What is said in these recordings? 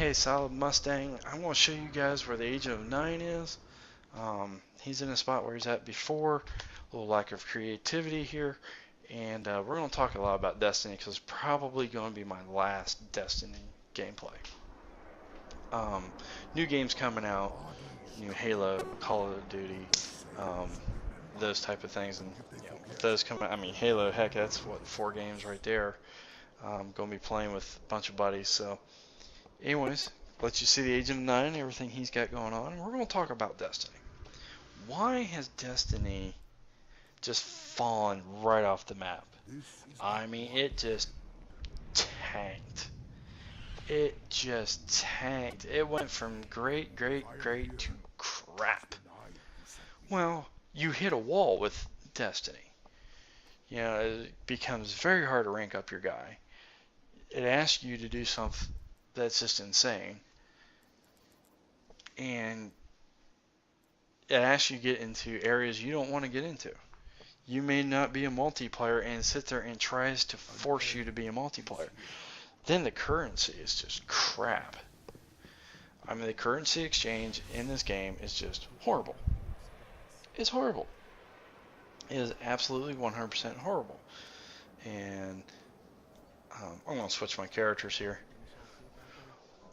Hey, Solid Mustang, I'm going to show you guys where the Agent of 9 is. He's in a spot where he's at before, a little lack of creativity here, and we're going to talk a lot about Destiny because it's probably going to be my last Destiny gameplay. New games coming out, new Halo, Call of Duty, um, those type of things, and with those coming, I mean Halo, heck, that's what 4 games right there. I'm going to be playing with a bunch of buddies, so. Anyways, let you see the Agent of 9 and everything he's got going on, and we're going to talk about Destiny. Why has Destiny just fallen right off the map? I mean, it just tanked. It just tanked. It went from great to crap. Well, you hit a wall with Destiny. You know, it becomes very hard to rank up your guy. It asks you to do something that's just insane, and it asks you to get into areas you don't want to get into. You may not be a multiplayer and sit there and tries to force you to be a multiplayer. Then the currency is just crap. I mean, the currency exchange in this game is just horrible. It's horrible. It is absolutely 100% horrible. And I'm going to switch my characters here.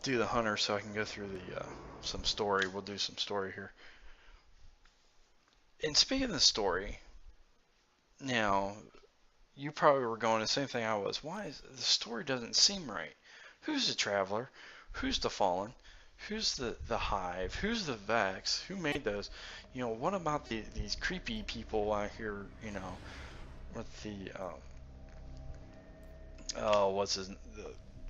Do the hunter so I can go through the some story. We'll do some story here. And speaking of the story, now you probably were going the same thing I was. Why is the story doesn't seem right? Who's the traveler? Who's the fallen? Who's the hive? Who's the Vex? Who made those? You know, what about these creepy people out here? You know, with the what's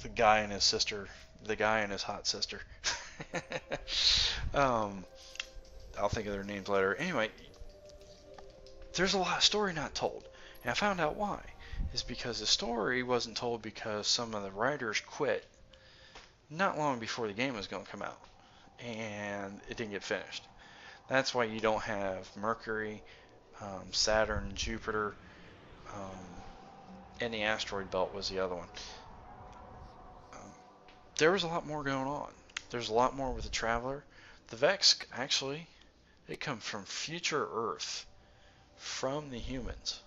the guy and his sister. The guy and his hot sister. I'll think of their names later. Anyway, there's a lot of story not told. And I found out why. It's because the story wasn't told because some of the writers quit not long before the game was going to come out. And it didn't get finished. That's why you don't have Mercury, Saturn, Jupiter, and the asteroid belt was the other one. There was a lot more going on. There's a lot more with the Traveler. The Vex, actually, they come from future Earth, from the humans.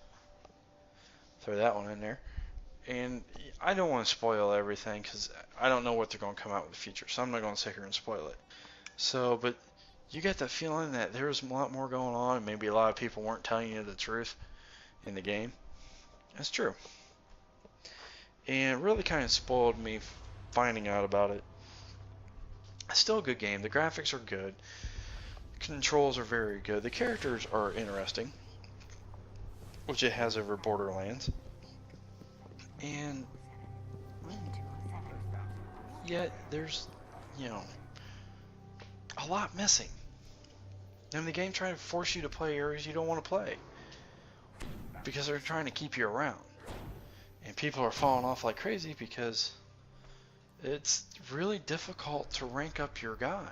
Throw that one in there. And I don't want to spoil everything because I don't know what they're going to come out with the future, so I'm not going to sit here and spoil it. So, but you get the feeling that there's a lot more going on, and maybe a lot of people weren't telling you the truth in the game. That's true. And it really kind of spoiled me finding out about it. It's still a good game. The graphics are good. Controls are very good. The characters are interesting, which it has over Borderlands. And yet there's, you know, a lot missing. And the game trying to force you to play areas you don't want to play because they're trying to keep you around. And people are falling off like crazy because it's really difficult to rank up your guy.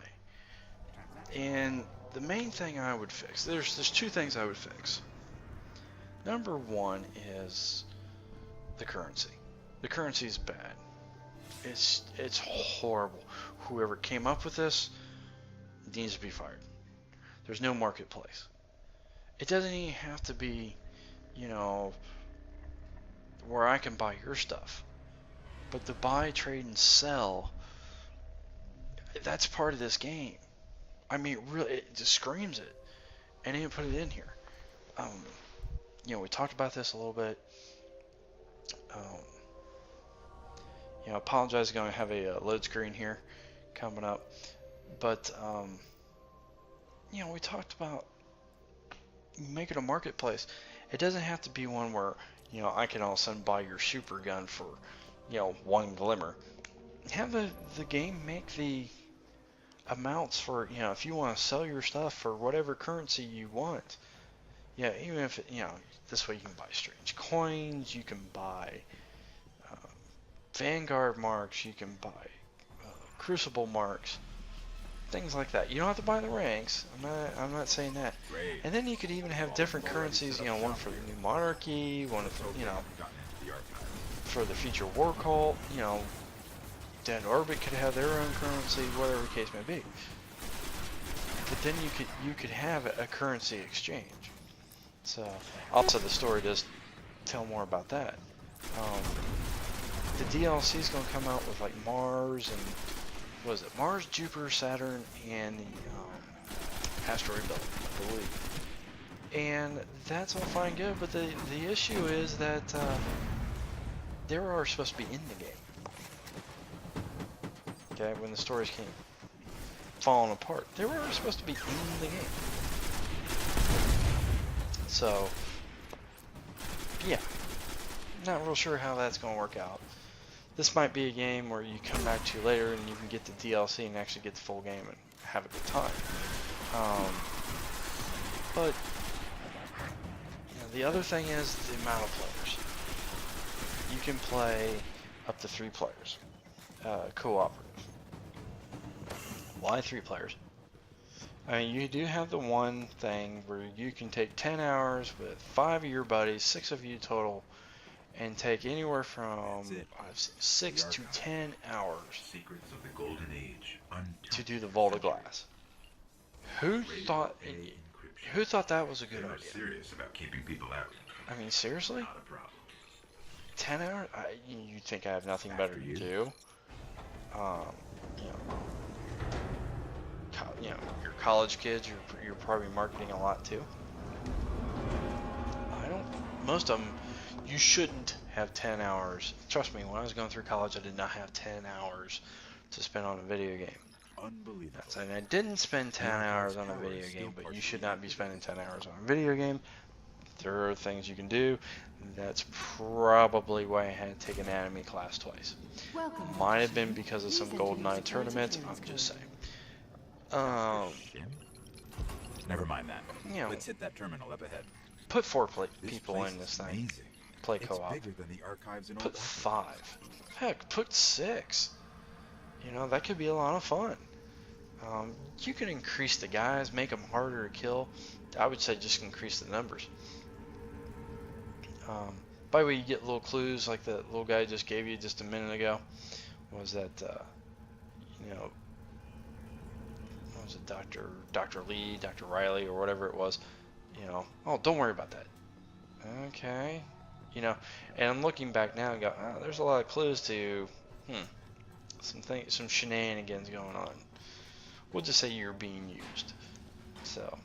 And the main thing I would fix, there's 2 things I would fix. Number 1 is the currency. The currency is bad. It's horrible. Whoever came up with this needs to be fired. There's no marketplace. It doesn't even have to be, you know, where I can buy your stuff. But the buy, trade, and sell, that's part of this game. I mean, really, it just screams it. And even put it in here. You know, we talked about this a little bit. You know, I apologize, going to have a load screen here coming up. But, you know, we talked about making a marketplace. It doesn't have to be one where, you know, I can all of a sudden buy your super gun for, you know, 1 glimmer. Have the game make the amounts for, you know, if you want to sell your stuff for whatever currency you want. Yeah, even if, you know, this way you can buy strange coins, you can buy Vanguard marks, you can buy Crucible marks, things like that. You don't have to buy the ranks. I'm not saying that. And then you could even have different currencies. You know, one for the new monarchy, one for, you know, for the future war cult. You know, Dead Orbit could have their own currency, whatever the case may be. But then you could have a currency exchange. So also the story does tell more about that. The DLC is going to come out with like Mars and what is it? Mars, Jupiter, Saturn, and the asteroid belt, I believe. And that's all fine and good, but the issue is that they are supposed to be in the game. Okay, when the stories came falling apart, they were supposed to be in the game. So, yeah, not real sure how that's going to work out. This might be a game where you come back to later and you can get the DLC and actually get the full game and have a good time. But you know, the other thing is the amount of players. You can play up to 3 players, cooperative. Why 3 players? I mean, you do have the one thing where you can take 10 hours with 5 of your buddies, 6 of you total, and take anywhere from 6 to 10 hours to do the Vault of Glass. Who thought that was a good idea? Serious about keeping people out. I mean, seriously? Not a problem. 10 hours? You think I have nothing better to do? You know, your college kids, you're probably marketing a lot too. Most of them, you shouldn't have 10 hours. Trust me, when I was going through college, I did not have 10 hours to spend on a video game. Unbelievable. And I didn't spend 10 hours on a video game, but you should not be spending 10 hours on a video game. There are things you can do. That's probably why I had to take an anatomy class twice. Might have been because of some GoldenEye tournaments. I'm just saying. Never mind that. You know, Let's hit that terminal up ahead. put 4 people in this thing. Amazing. Play It's co-op. bigger than the archives in Put old 5. Heck, put 6. You know, that could be a lot of fun. You can increase the guys, make them harder to kill. I would say just increase the numbers. By the way, you get little clues like the little guy just gave you just a minute ago. Was that, you know, what was it, Dr. Lee, Dr. Riley, or whatever it was. You know, oh, don't worry about that. Okay. You know, and I'm looking back now and go, oh, there's a lot of clues to, some shenanigans going on. We'll just say you're being used. So,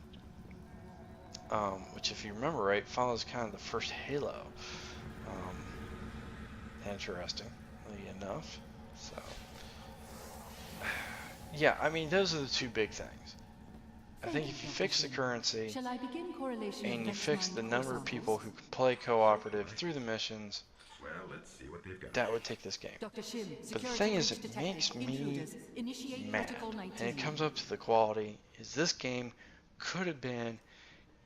which if you remember right, follows kind of the first Halo. Interestingly enough. So, yeah, I mean, those are the 2 big things. I think if you fix the currency and you fix the number of people who can play cooperative through the missions, Well, let's see what they've got. that would take this game. But the thing is, it makes me mad, and it comes up to the quality, is this game could have been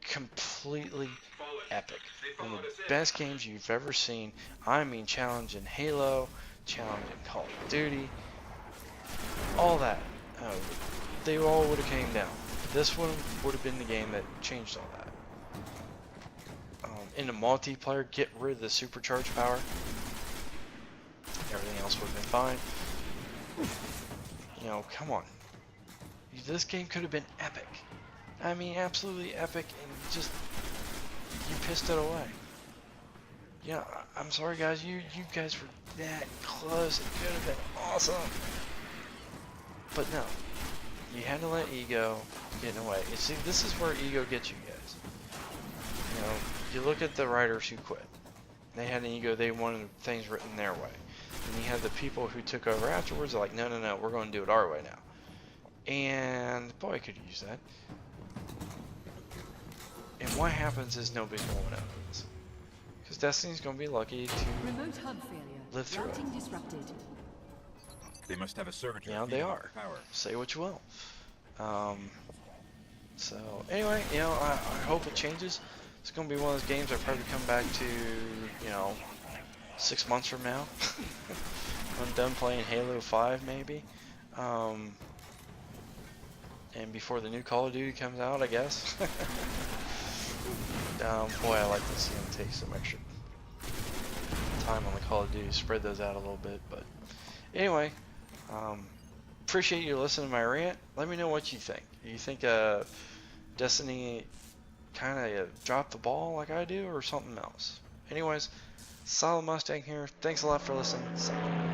completely epic. One of the best games you've ever seen. I mean, challenging Halo, challenging Call of Duty, all that. They all would have came down. This one would have been the game that changed all that. In the multiplayer, get rid of the supercharged power. Everything else would have been fine. You know, come on. This game could have been epic. I mean, absolutely epic, and just, you pissed it away. You know, I'm sorry guys, you guys were that close. It could have been awesome. But no. You had to let ego get in the way. You see, this is where ego gets you guys. You know, you look at the writers who quit. They had an ego, they wanted things written their way. And you had the people who took over afterwards, they're like, no, we're going to do it our way now. And, boy, I could use that. And what happens is nobody's going to know this. Because Destiny's going to be lucky to live through it. They must have a servitor. Yeah, they are. Power. Say what you will. So, anyway, you know, I hope it changes. It's going to be one of those games I probably come back to, you know, 6 months from now. I'm done playing Halo 5, maybe. And before the new Call of Duty comes out, I guess. Boy, I like to see them take some extra time on the Call of Duty, spread those out a little bit. But anyway, Appreciate you listening to my rant. Let me know what you think. You think Destiny kind of dropped the ball like I do, or something else? Anyways, Solid Mustang here. Thanks a lot for listening. See ya.